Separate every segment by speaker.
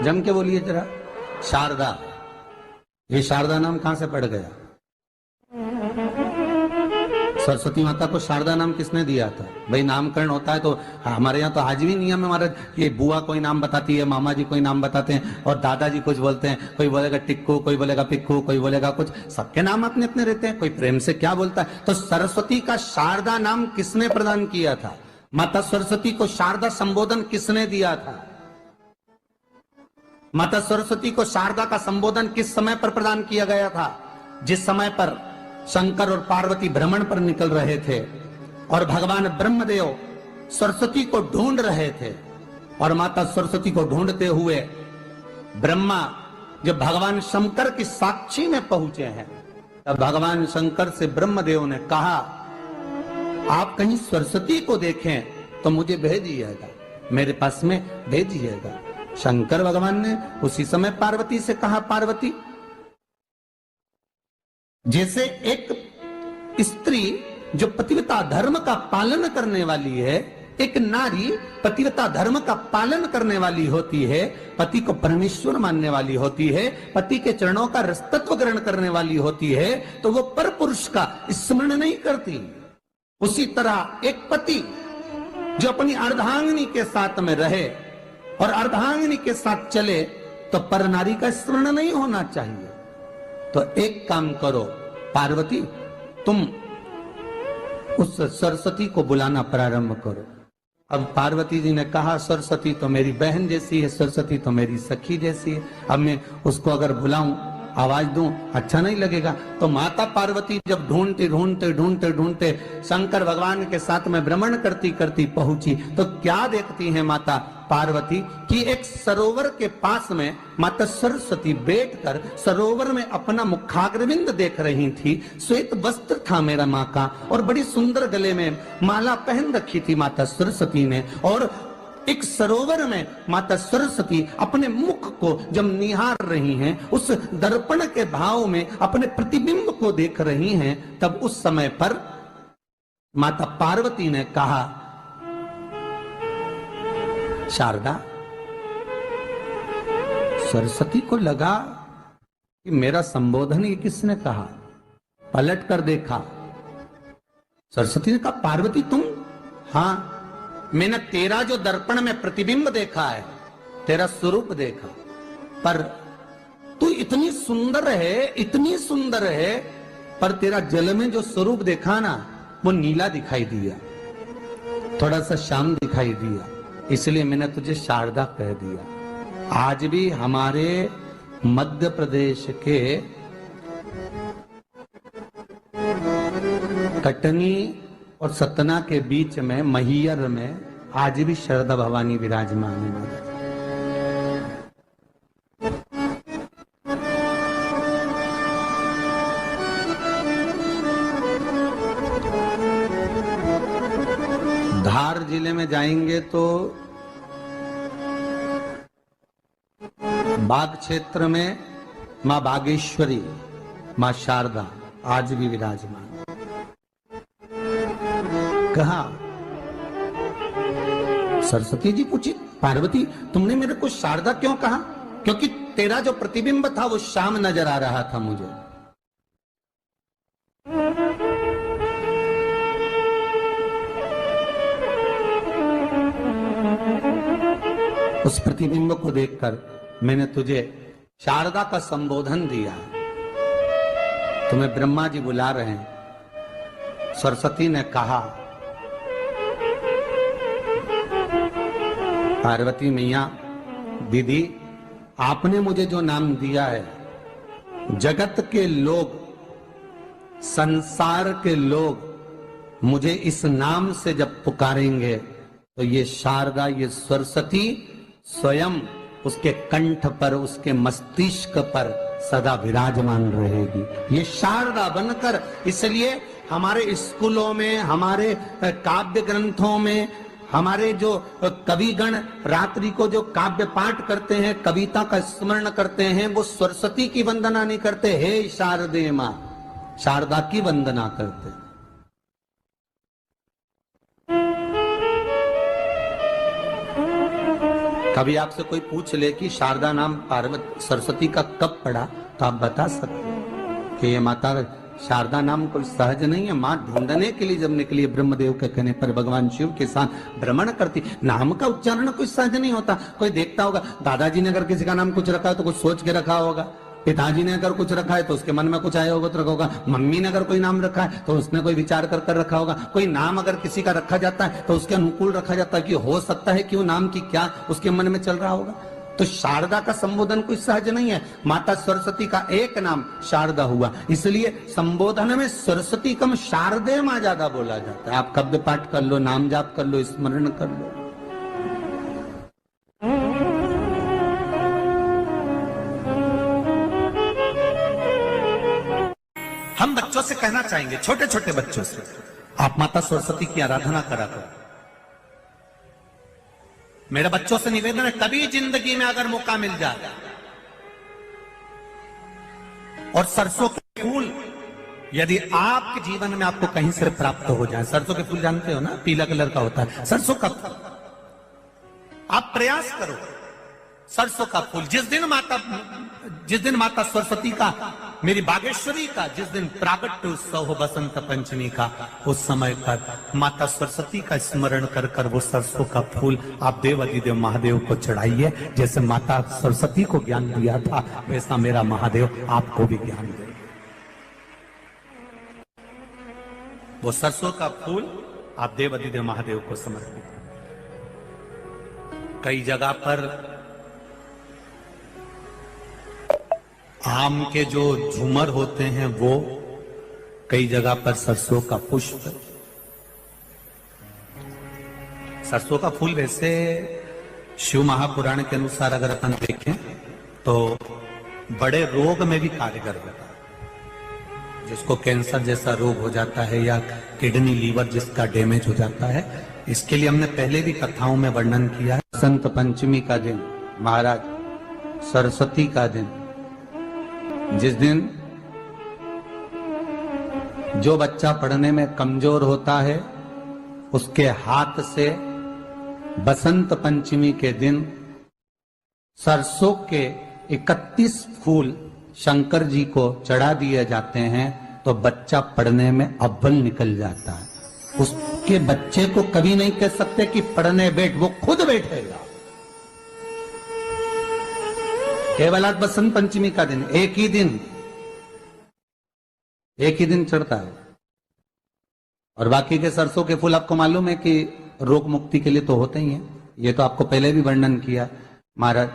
Speaker 1: जम के बोलिए जरा। शारदा, ये शारदा नाम कहां से पड़ गया? सरस्वती माता को शारदा नाम किसने दिया था? भाई नामकरण होता है तो हमारे यहाँ तो आज भी नियम है हमारा, ये बुआ कोई नाम बताती है, मामा जी कोई नाम बताते हैं और दादाजी कुछ बोलते हैं, कोई बोलेगा टिक्कू, कोई बोलेगा पिक्कू, कोई बोलेगा कुछ, सबके नाम अपने अपने रहते हैं, कोई प्रेम से क्या बोलता है। तो सरस्वती का शारदा नाम किसने प्रदान किया था? माता सरस्वती को शारदा संबोधन किसने दिया था? माता सरस्वती को शारदा का संबोधन किस समय पर प्रदान किया गया था? जिस समय पर शंकर और पार्वती भ्रमण पर निकल रहे थे और भगवान ब्रह्मदेव सरस्वती को ढूंढ रहे थे, और माता सरस्वती को ढूंढते हुए ब्रह्मा जब भगवान शंकर की साक्षी में पहुंचे हैं, तब भगवान शंकर से ब्रह्मदेव ने कहा, आप कहीं सरस्वती को देखें तो मुझे भेजिएगा, मेरे पास में भेजिएगा। शंकर भगवान ने उसी समय पार्वती से कहा, पार्वती, जैसे एक स्त्री जो पतिव्रता धर्म का पालन करने वाली है, एक नारी पतिव्रता धर्म का पालन करने वाली होती है, पति को परमेश्वर मानने वाली होती है, पति के चरणों का रसतत्व ग्रहण करने वाली होती है, तो वो पर पुरुष का स्मरण नहीं करती। उसी तरह एक पति जो अपनी अर्धांगिनी के साथ में रहे और अर्धांगिनी के साथ चले, तो पर नारी का स्मरण नहीं होना चाहिए। तो एक काम करो पार्वती, तुम उस सरस्वती को बुलाना प्रारंभ करो। अब पार्वती जी ने कहा, सरस्वती तो मेरी बहन जैसी है, सरस्वती तो मेरी सखी जैसी है, अब मैं उसको अगर बुलाऊं, आवाज दूं, अच्छा नहीं लगेगा। तो माता पार्वती जब ढूंढते ढूंढते ढूंढते ढूंढते शंकर भगवान के साथ में भ्रमण करती करती पहुंची, तो क्या देखती है माता पार्वती कि एक सरोवर के पास में माता सरस्वती बैठकर सरोवर में अपना मुखाग्रविंद देख रही थी। श्वेत वस्त्र था मेरा माँ का, और बड़ी सुंदर गले में माला पहन रखी थी माता सरस्वती ने, और एक सरोवर में माता सरस्वती अपने मुख को जब निहार रही हैं, उस दर्पण के भाव में अपने प्रतिबिंब को देख रही हैं, तब उस समय पर माता पार्वती ने कहा, शारदा, सरस्वती को लगा कि मेरा संबोधन ये किसने कहा। पलट कर देखा, सरस्वती ने कहा, पार्वती तुम? हाँ, मैंने तेरा जो दर्पण में प्रतिबिंब देखा है, तेरा स्वरूप देखा, पर तू इतनी सुंदर है, इतनी सुंदर है, पर तेरा जल में जो स्वरूप देखा ना, वो नीला दिखाई दिया, थोड़ा सा श्याम दिखाई दिया, इसलिए मैंने तुझे शारदा कह दिया। आज भी हमारे मध्य प्रदेश के कटनी और सतना के बीच में महियर में आज भी शारदा भवानी विराजमान है। धार जिले में जाएंगे तो बाग क्षेत्र में मां बागेश्वरी, मां शारदा आज भी विराजमान। कहा, सरस्वती जी पूछी, पार्वती तुमने मेरे को शारदा क्यों कहा? क्योंकि तेरा जो प्रतिबिंब था वो श्याम नजर आ रहा था मुझे। उस प्रतिबिंब को देखकर मैंने तुझे शारदा का संबोधन दिया। तुम्हें ब्रह्मा जी बुला रहे हैं। सरस्वती ने कहा, पार्वती मैया, दीदी, आपने मुझे जो नाम दिया है, जगत के लोग, संसार के लोग मुझे इस नाम से जब पुकारेंगे, तो ये शारदा, ये सरस्वती स्वयं उसके कंठ पर, उसके मस्तिष्क पर सदा विराजमान रहेगी, ये शारदा बनकर। इसलिए हमारे स्कूलों में, हमारे काव्य ग्रंथों में, हमारे जो कविगण रात्रि को जो काव्य पाठ करते हैं, कविता का स्मरण करते हैं, वो सरस्वती की वंदना नहीं करते, हे शारदे मां, शारदा की वंदना करते। कभी आपसे कोई पूछ ले कि शारदा नाम पार्वती सरस्वती का कब पड़ा, तो आप बता सकते हैं कि ये माता शारदा नाम कोई सहज नहीं है। माँ ढूंढने के लिए जब निकली ब्रह्मदेव के कहने पर भगवान शिव के साथ भ्रमण करती, नाम का उच्चारण कोई सहज नहीं होता। कोई देखता होगा, दादाजी ने अगर किसी का नाम कुछ रखा है तो कुछ सोच के रखा होगा, पिताजी ने अगर कुछ रखा है तो उसके मन में कुछ आया होगा तो रखा होगा, मम्मी ने अगर कोई नाम रखा है तो उसने कोई विचार कर कर रखा होगा। कोई नाम अगर किसी का रखा जाता है तो उसके अनुकूल रखा जाता है कि हो सकता है कि वो नाम की क्या उसके मन में चल रहा होगा। तो शारदा का संबोधन कोई सहज नहीं है। माता सरस्वती का एक नाम शारदा हुआ, इसलिए संबोधन में सरस्वती कम शारदे मां ज्यादा बोला जाता है। आप कब्द पाठ कर लो, नाम जाप कर लो, स्मरण कर लो। हम बच्चों से कहना चाहेंगे, छोटे छोटे बच्चों से, आप माता सरस्वती की आराधना करा करो। मेरे बच्चों से निवेदन है, कभी जिंदगी में अगर मौका मिल जाए और सरसों के फूल यदि आपके जीवन में आपको कहीं से प्राप्त हो जाए, सरसों के फूल जानते हो ना, पीला कलर का होता है सरसों का फूल, आप प्रयास करो सरसों का फूल। जिस दिन माता सरस्वती का, मेरी बागेश्वरी का जिस दिन प्रागट्य उत्सव हो बसंत पंचमी का, उस समय पर माता सरस्वती का स्मरण कर कर वो सरसों का फूल आप देव अधिदेव महादेव को चढ़ाइए। जैसे माता सरस्वती को ज्ञान दिया था, वैसा मेरा महादेव आपको भी ज्ञान दे। वो सरसों का फूल आप देव अधिदेव महादेव को समर्पित। कई जगह पर आम के जो झूमर होते हैं वो, कई जगह पर सरसों का पुष्प, सरसों का फूल वैसे शिव महापुराण के अनुसार अगर अपन देखें तो बड़े रोग में भी कारगर होता है। जिसको कैंसर जैसा रोग हो जाता है या किडनी लीवर जिसका डैमेज हो जाता है, इसके लिए हमने पहले भी कथाओं में वर्णन किया है। बसंत पंचमी का दिन, महाराज सरस्वती का दिन, जिस दिन जो बच्चा पढ़ने में कमजोर होता है उसके हाथ से बसंत पंचमी के दिन सरसों के 31 फूल शंकर जी को चढ़ा दिए जाते हैं तो बच्चा पढ़ने में अव्वल निकल जाता है। उसके बच्चे को कभी नहीं कह सकते कि पढ़ने बैठ, वो खुद बैठेगा। केवल आज बसंत पंचमी का दिन, एक ही दिन चढ़ता है। और बाकी के सरसों के फूल आपको मालूम है कि रोग मुक्ति के लिए तो होते ही हैं। ये तो आपको पहले भी वर्णन किया महाराज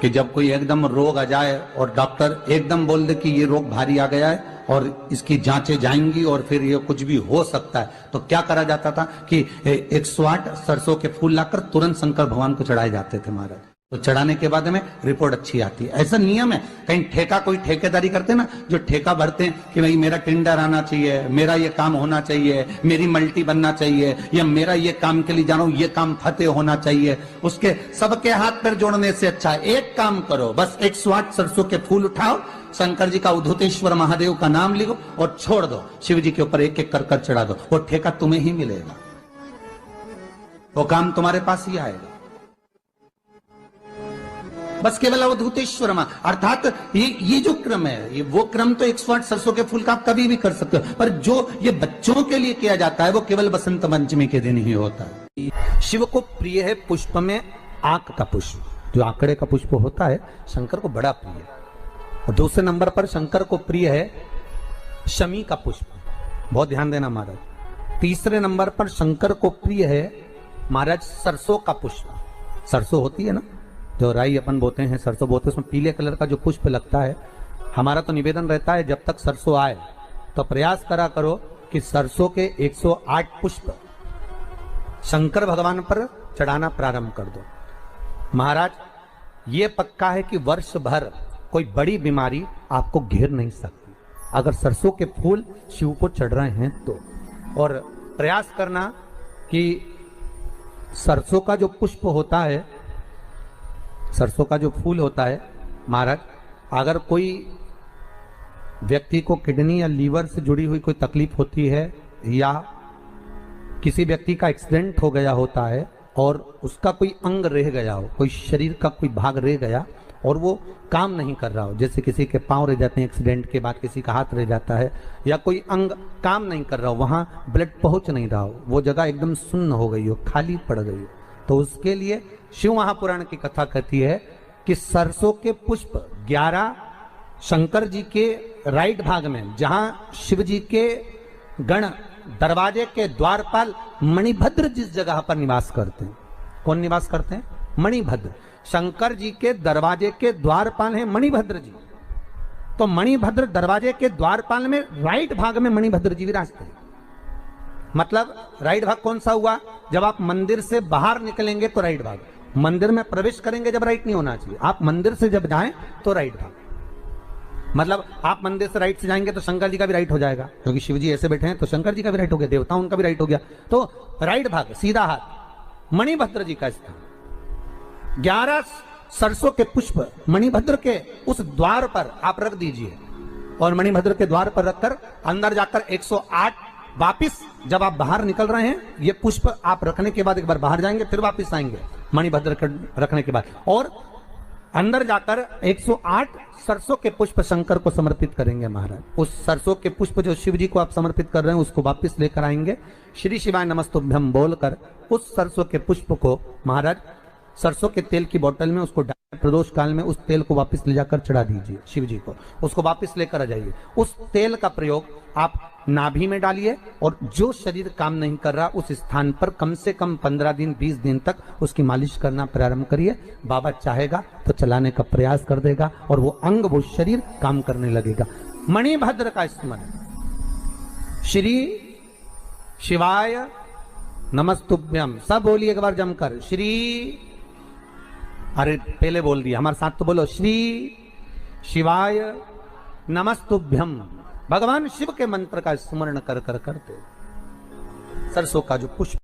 Speaker 1: कि जब कोई एकदम रोग आ जाए और डॉक्टर एकदम बोल दे कि ये रोग भारी आ गया है और इसकी जांचें जाएंगी और फिर ये कुछ भी हो सकता है, तो क्या करा जाता था कि 108 सरसों के फूल लाकर तुरंत शंकर भगवान को चढ़ाए जाते थे महाराज। तो चढ़ाने के बाद में रिपोर्ट अच्छी आती है। ऐसा नियम है। कहीं ठेका, कोई ठेकेदारी करते हैं ना, जो ठेका भरते हैं कि भाई मेरा टेंडर आना चाहिए, मेरा ये काम होना चाहिए, मेरी मल्टी बनना चाहिए, या मेरा ये काम के लिए जा रहा हूं, ये काम फतेह होना चाहिए, उसके सबके हाथ पैर जोड़ने से अच्छा है एक काम करो, बस 108 सरसों के फूल उठाओ, शंकर जी का उद्धतेश्वर महादेव का नाम लिखो और छोड़ दो, शिव जी के ऊपर एक एक कर चढ़ा दो, वो ठेका तुम्हें ही मिलेगा, वो काम तुम्हारे पास ही आएगा। बस केवल अवधूतेश्वर मां, अर्थात ये जो क्रम है, ये वो क्रम तो 108 सरसों के फूल का आप कभी भी कर सकते हो, पर जो ये बच्चों के लिए किया जाता है वो केवल बसंत पंचमी के दिन ही होता है। शिव को प्रिय है पुष्प में आंक का पुष्प, जो आंकड़े का पुष्प होता है शंकर को बड़ा प्रिय है। और दूसरे नंबर पर शंकर को प्रिय है शमी का पुष्प, बहुत ध्यान देना महाराज। तीसरे नंबर पर शंकर को प्रिय है महाराज सरसों का पुष्प। सरसों होती है ना, जो राई अपन बोते हैं, सरसों बोते हैं, उसमें पीले कलर का जो पुष्प लगता है। हमारा तो निवेदन रहता है जब तक सरसों आए तो प्रयास करा करो कि सरसों के 108 पुष्प शंकर भगवान पर चढ़ाना प्रारंभ कर दो। महाराज ये पक्का है कि वर्ष भर कोई बड़ी बीमारी आपको घेर नहीं सकती अगर सरसों के फूल शिव को चढ़ रहे हैं तो। और प्रयास करना कि सरसों का जो पुष्प होता है, सरसों का जो फूल होता है महाराज, अगर कोई व्यक्ति को किडनी या लीवर से जुड़ी हुई कोई तकलीफ होती है या किसी व्यक्ति का एक्सीडेंट हो गया होता है और उसका कोई अंग रह गया हो, कोई शरीर का कोई भाग रह गया और वो काम नहीं कर रहा हो, जैसे किसी के पांव रह जाते हैं एक्सीडेंट के बाद, किसी का हाथ रह जाता है, या कोई अंग काम नहीं कर रहा हो, वहां ब्लड पहुंच नहीं रहा हो, वो जगह एकदम सुन्न हो गई हो, खाली पड़ गई हो, तो उसके लिए शिव महापुराण की कथा कहती है कि सरसों के पुष्प 11 शंकर जी के राइट भाग में, जहां शिव जी के गण दरवाजे के द्वारपाल मणिभद्र जिस जगह पर निवास करते हैं, कौन निवास करते हैं? मणिभद्र। शंकर जी के दरवाजे के द्वारपाल हैं मणिभद्र जी। तो मणिभद्र दरवाजे के द्वारपाल में राइट भाग में मणिभद्र जी विराजते हैं। मतलब राइट भाग कौन सा हुआ? जब आप मंदिर से बाहर निकलेंगे तो राइट भाग, मंदिर में प्रवेश करेंगे जब राइट नहीं होना चाहिए, आप मंदिर से जब जाएं तो राइट भाग। मतलब आप मंदिर से राइट से जाएंगे तो शंकर जी का भी राइट हो जाएगा, क्योंकि शिव जी ऐसे बैठे हैं तो शंकर जी का भी राइट हो गया, देवता उनका भी राइट हो गया, तो राइट भाग सीधा हाथ मणिभद्र जी का स्थान। 11 सरसों के पुष्प मणिभद्र के उस द्वार पर आप रख दीजिए, और मणिभद्र के द्वार पर रखकर अंदर जाकर 108 वापिस जब आप बाहर निकल रहे हैं, ये पुष्प आप रखने के बाद एक बार बाहर जाएंगे, फिर वापिस आएंगे मणिभद्र रखने के बाद, और अंदर जाकर 108 सरसों के पुष्प शंकर को समर्पित करेंगे महाराज। उस सरसों के पुष्प जो शिव जी को आप समर्पित कर रहे हैं उसको वापस लेकर आएंगे, श्री शिवाय नमस्तुभ्यम बोलकर उस सरसों के पुष्प को महाराज सरसों के तेल की बोतल में उसको प्रदोष काल में उस तेल को वापस ले जाकर चढ़ा दीजिए शिव जी को, उसको वापस लेकर आ जाइए। उस तेल का प्रयोग आप नाभि में डालिए, और जो शरीर काम नहीं कर रहा उस स्थान पर कम से कम 15 दिन 20 दिन तक उसकी मालिश करना प्रारंभ करिए। बाबा चाहेगा तो चलाने का प्रयास कर देगा और वो अंग वो शरीर काम करने लगेगा। मणिभद्र का स्मरण, श्री शिवाय नमस्तुभ्यम, सब बोलिए एक बार जमकर, श्री, अरे पहले बोल दिया, हमारे साथ तो बोलो, श्री शिवाय नमस्तुभ्यम। भगवान शिव के मंत्र का स्मरण कर करते सरसों का जो पुष्प